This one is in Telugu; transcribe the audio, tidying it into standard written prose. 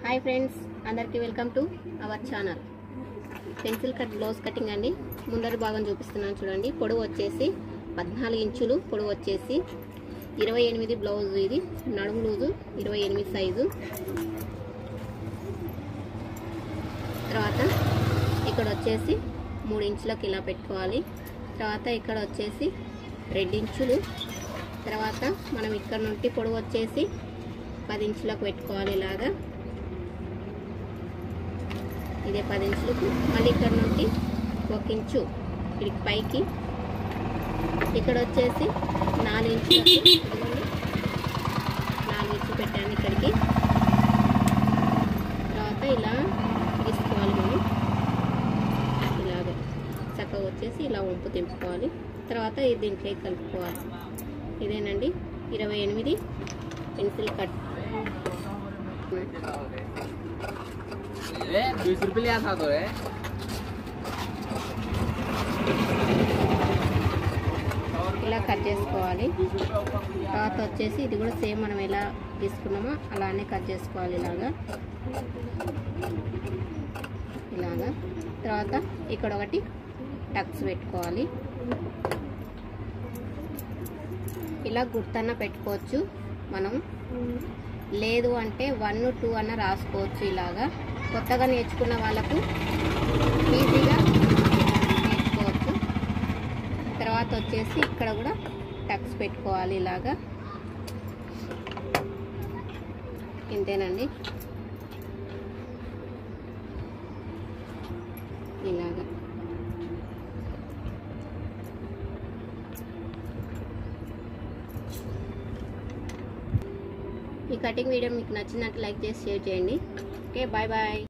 హాయ్ ఫ్రెండ్స్, అందరికీ welcome to our channel. Pencil cut blouse cutting అండి. ముందరి భాగం చూపిస్తున్నాను చూడండి. పొడవు వచ్చేసి 14 ఇంచులు, పొడవు వచ్చేసి 28 బ్లౌజ్. ఇది నడుము లూజు 28 సైజు. తర్వాత ఇక్కడ వచ్చేసి 3 ఇంచులకు ఇలా పెట్టుకోవాలి. తర్వాత ఇక్కడ వచ్చేసి 2 ఇంచులు. తర్వాత మనం ఇక్కడ నుండి పొడవు వచ్చేసి 10 ఇంచులకు పెట్టుకోవాలి. ఇలాగా ఇదే 10 ఇంచులకు. మళ్ళీ ఇక్కడ నుండి 1 ఇంచు ఇక్కడికి పైకి. ఇక్కడ వచ్చేసి 4 ఇంచులకు 4 ఇంచులు పెట్టాను ఇక్కడికి. తర్వాత ఇలా తీసుకోవాలి మనం. ఇలాగ చక్కగా వచ్చేసి ఇలా వంపు తింపుకోవాలి. తర్వాత దీంట్లో కలుపుకోవాలి. ఇదేనండి 28 పెన్సిల్ కట్. 20 रुपये आता तो है. ఇలా కట్ చేసుకోవాలి. తర్వాత వచ్చేసి ఇది కూడా సేమ్ మనం ఎలా తీసుకున్నామో అలానే కట్ చేసుకోవాలి. ఇలాగా తర్వాత ఇక్కడ ఒకటి టక్స్ పెట్టుకోవాలి. ఇలా గుర్తన్న పెట్టుకోవచ్చు మనం. లేదు అంటే 1, 2 అన్న రాసుకోవచ్చు. ఇలాగా కొత్తగా నేర్చుకున్న వాళ్ళకు ఈజీగా నేర్చుకోవచ్చు. తర్వాత వచ్చేసి ఇక్కడ కూడా టక్స్ పెట్టుకోవాలి. ఇలాగా ఇంతేనండి. ఇలాగా ఈ కటింగ్ వీడియో మీకు నచ్చినట్టు లైక్ చేసి షేర్ చేయండి. Okay, bye bye.